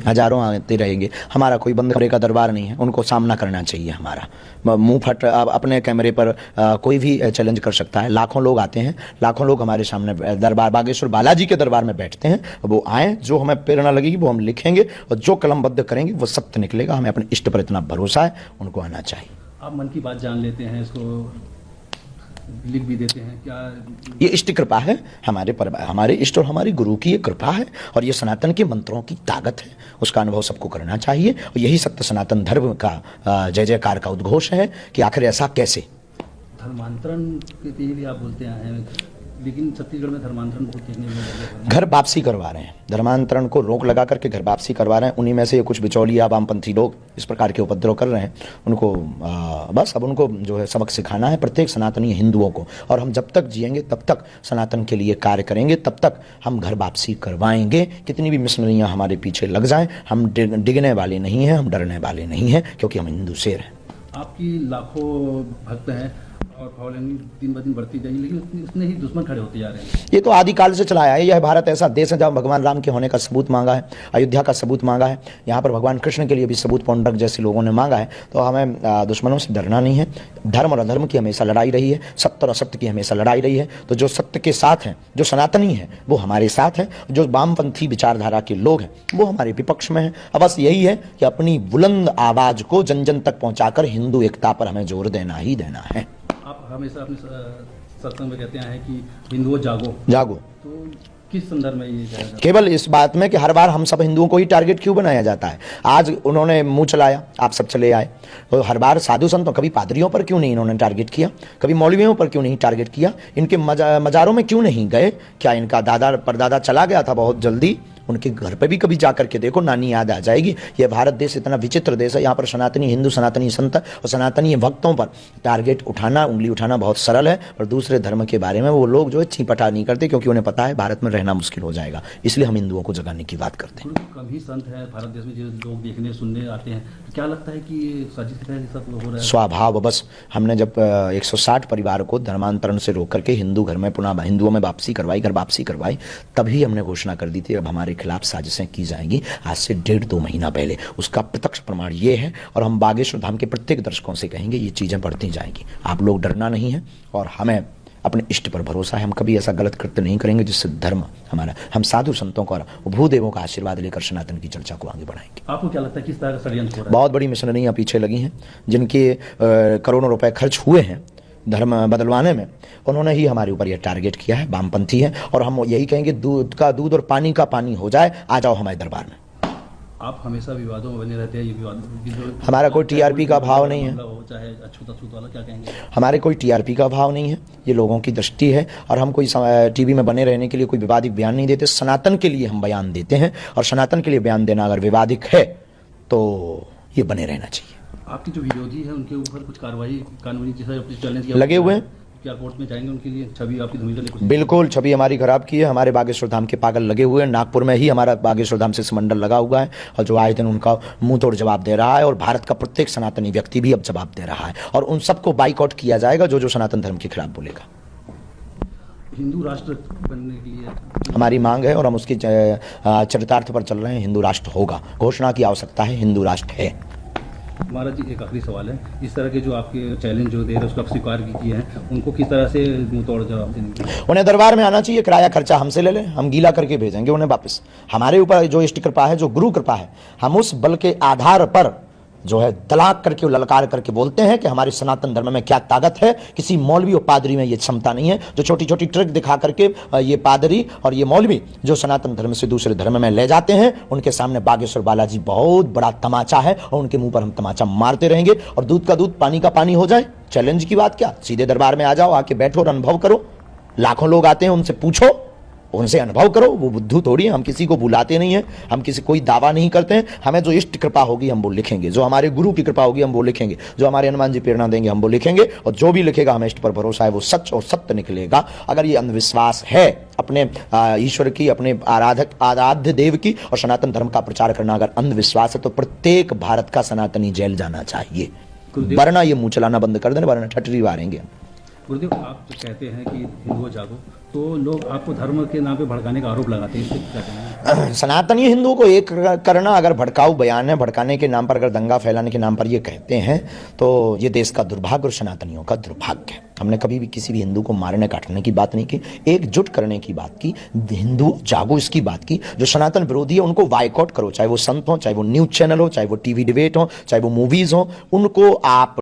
हजारों आते रहेंगे, हमारा कोई बंद कमरे का दरबार नहीं है। उनको सामना करना चाहिए हमारा। मुंह फट अपने कैमरे पर कोई भी चैलेंज कर सकता है। लाखों लोग आते हैं, लाखों लोग हमारे सामने दरबार बागेश्वर बालाजी के दरबार में बैठते हैं। वो आए, जो हमें प्रेरणा लगेगी वो हम लिखेंगे और जो कलमबद्ध करेंगे वो सत्य निकलेगा। हमें अपने इष्ट पर इतना भरोसा है, उनको आना चाहिए। आप मन की बात जान लेते हैं, इसको लिख भी देते हैं क्या? ये इष्ट कृपा है हमारे इष्ट और हमारी गुरु की ये कृपा है, और ये सनातन के मंत्रों की ताकत है। उसका अनुभव सबको करना चाहिए, और यही सत्य सनातन धर्म का जय जयकार का उद्घोष है कि आखिर ऐसा कैसे। धर्मांतरण के लिए भी आप बोलते हैं, लेकिन छत्तीसगढ़ में धर्मांतरण बहुत देखने को मिल रहा है। घर वापसी करवा रहे हैं, धर्मांतरण को रोक लगा करके घर वापसी करवा रहे हैं। उन्हीं में से कुछ बिचौलिया वामपंथी लोग इस प्रकार के उपद्रव कर रहे हैं। उनको बस अब उनको जो है सबक सिखाना है प्रत्येक सनातनी हिंदुओं को। और हम जब तक जिएंगे तब तक सनातन के लिए कार्य करेंगे, तब तक हम घर वापसी करवाएंगे। कितनी भी मिशनरियाँ हमारे पीछे लग जाएं, हम डिगने वाले नहीं हैं, हम डरने वाले नहीं हैं, क्योंकि हम हिंदू शेर हैं। आपकी लाखों भक्त हैं और फॉलोइंग दिन ब दिन बढ़ती जाएगी, लेकिन उसने ही दुश्मन खड़े होते जा रहे हैं। ये तो आदिकाल से चला है। यह भारत ऐसा देश है जहाँ भगवान राम के होने का सबूत मांगा है, अयोध्या का सबूत मांगा है, यहाँ पर भगवान कृष्ण के लिए भी सबूत पौंड्रक जैसे लोगों ने मांगा है। तो हमें दुश्मनों से डरना नहीं है। धर्म और अधर्म की हमेशा लड़ाई रही है, सत्य और असत्य की हमेशा लड़ाई रही है। तो जो सत्य के साथ हैं, जो सनातनी हैं, वो हमारे साथ हैं। जो वामपंथी विचारधारा के लोग हैं वो हमारे विपक्ष में हैं। अब बस यही है कि अपनी बुलंद आवाज़ को जन जन तक पहुँचाकर हिंदू एकता पर हमें जोर देना ही देना है। आप हमेशा अपने सत्संग में कहते हैं कि हिंदुओं जागो जागो, तो किस संदर्भ में ये कहा? केवल इस बात में कि हर बार हम सब हिंदुओं को ही टारगेट क्यों बनाया जाता है। आज उन्होंने मुंह चलाया, आप सब चले आए। तो हर बार साधु संतों, कभी पादरियों पर क्यों नहीं इन्होंने टारगेट किया, कभी मौलवियों पर क्यों नहीं टारगेट किया, इनके मज़ारों में क्यों नहीं गए? क्या इनका दादा परदादा चला गया था बहुत जल्दी? उनके घर पे भी कभी जाकर के देखो, नानी याद आ जाएगी। ये भारत देश इतना विचित्र देश है, यहाँ पर सनातनी हिंदू, सनातनी संत और सनातनी भक्तों पर टारगेट उठाना, उंगली उठाना बहुत सरल है। और दूसरे धर्म के बारे में वो लोग जो है छीपटा नहीं करते, क्योंकि उन्हें पता है भारत में रहना मुश्किल हो जाएगा। इसलिए हम हिंदुओं को जगाने की बात करते हैं। कम ही संत है भारत देश में जो लोग देखने सुनने आते हैं, तो क्या लगता है कि ये साजिश के तहत सब हो रहा है? स्वभाव बस हमने जब 160 परिवार को धर्मांतरण से रोक करके हिंदू घर में पुनः हिंदुओं में वापसी करवाई, घर वापसी करवाई, तभी हमने घोषणा कर दी थी अब हमारे खिलाफ साजिशें की जाएंगी। आज से 1.5-2 महीना पहले उसका प्रत्यक्ष प्रमाण ये है। और हम बागेश्वर धाम के प्रत्येक दर्शकों से कहेंगे ये चीज़ें बढ़ती जाएंगी। आप लोग डरना नहीं है, और हमें अपने इष्ट पर भरोसा है। हम कभी ऐसा गलत कृत्य नहीं करेंगे जिससे धर्म हमारा, हम साधु संतों का और भूदेवों का आशीर्वाद लेकर सनातन की चर्चा को आगे बढ़ाएंगे। आपको क्या लगता है किस तरह का षड्यंत्र हो रहा है? बहुत बड़ी मिशनरियाँ पीछे लगी हैं, जिनके करोड़ों रुपए खर्च हुए हैं धर्म बदलवाने में। उन्होंने ही हमारे ऊपर यह टारगेट किया है, वामपंथी है। और हम यही कहेंगे दूध का दूध और पानी का पानी हो जाए, आ जाओ हमारे दरबार में। आप हमेशा विवादों में बने रहते हैं। ये विवाद हमारा कोई टीआरपी का भाव नहीं है, चाहे अछूत वाला क्या कहेंगे? हमारे कोई टीआरपी का भाव नहीं है। ये लोगों की दृष्टि है, और हम कोई टीवी में बने रहने के लिए कोई विवादित बयान नहीं देते। सनातन के लिए हम बयान देते हैं, और सनातन के लिए बयान देना अगर विवादित है तो ये बने रहना चाहिए। आपके जो विरोधी है उनके ऊपर कुछ कार्रवाई कानूनी जैसा चैलेंज लगे हुए हैं, क्या कोर्ट में जाएंगे उनके लिए? छवि आपकी धूमिल? बिल्कुल, छवि हमारी खराब की है। हमारे बागेश्वर धाम के पागल लगे हुए हैं। नागपुर में ही हमारा बागेश्वर धाम से समंडल लगा हुआ है, और जो आए दिन उनका मुंह तोड़ जवाब दे रहा है। और भारत का प्रत्येक सनातनी व्यक्ति भी अब जवाब दे रहा है, और उन सबको बाइकआउट किया जाएगा जो सनातन धर्म के खिलाफ बोलेगा। हिंदू राष्ट्र बनने के लिए हमारी मांग है, और हम उसकी चरितार्थ पर चल रहे हैं। हिंदू राष्ट्र होगा, घोषणा की आवश्यकता है, हिंदू राष्ट्र है। महाराज जी, एक आखिरी सवाल है। इस तरह के जो आपके चैलेंज जो दे रहे हैं उसको आप स्वीकार भी किए हैं, उनको किस तरह से मुंह तोड़ जवाब देंगे? उन्हें दरबार में आना चाहिए, किराया खर्चा हमसे ले लें, हम गीला करके भेजेंगे उन्हें वापस। हमारे ऊपर जो इष्ट कृपा है, जो गुरु कृपा है, हम उस बल के आधार पर जो है तलाक करके, ललकार करके बोलते हैं कि हमारे सनातन धर्म में क्या ताकत है। किसी मौलवी और पादरी में ये क्षमता नहीं है। जो छोटी छोटी ट्रिक दिखा करके ये पादरी और ये मौलवी जो सनातन धर्म से दूसरे धर्म में ले जाते हैं, उनके सामने बागेश्वर बालाजी बहुत बड़ा तमाचा है, और उनके मुंह पर हम तमाचा मारते रहेंगे। और दूध का दूध पानी का पानी हो जाए, चैलेंज की बात क्या, सीधे दरबार में आ जाओ, आके बैठो और अनुभव करो। लाखों लोग आते हैं, उनसे पूछो, उनसे अनुभव करो। वो बुद्धू थोड़ी है, हम किसी को बुलाते नहीं हैं, हम किसी कोई दावा नहीं करते हैं। हमें जो इष्ट कृपा होगी हम वो लिखेंगे, जो हमारे गुरु की कृपा होगी हम वो लिखेंगे, जो हमारे हनुमान जी प्रेरणा देंगे हम वो लिखेंगे। और जो भी लिखेगा हमें इष्ट पर भरोसा है वो सच और सत्य निकलेगा। अगर ये अंधविश्वास है अपने ईश्वर की, अपने आराध्य देव की और सनातन धर्म का प्रचार करना अगर अंधविश्वास है, तो प्रत्येक भारत का सनातनी जेल जाना चाहिए, वरना ये मुंह चलाना बंद कर देना, वरना ठटरी मारेंगे। गुरुदेव, आप जो कहते हैं कि हिंदुओं जागो, तो लोग आपको धर्म के नाम पे भड़काने का आरोप लगाते हैं, इससे क्या कहेंगे? सनातनी हिंदू को एक करना, अगर भड़काऊ बयान है, भड़काने के नाम पर, अगर दंगा फैलाने के नाम पर ये कहते हैं, तो ये देश का दुर्भाग्य और सनातनियों का दुर्भाग्य है। हमने कभी भी किसी भी हिंदू को मारने काटने की बात नहीं की, एकजुट करने की बात की, हिंदू जागो इसकी बात की। जो सनातन विरोधी है उनको बाइकआउट करो, चाहे वो संत हो, चाहे वो न्यूज चैनल हो, चाहे वो टीवी डिबेट हो, चाहे वो मूवीज हो, उनको आप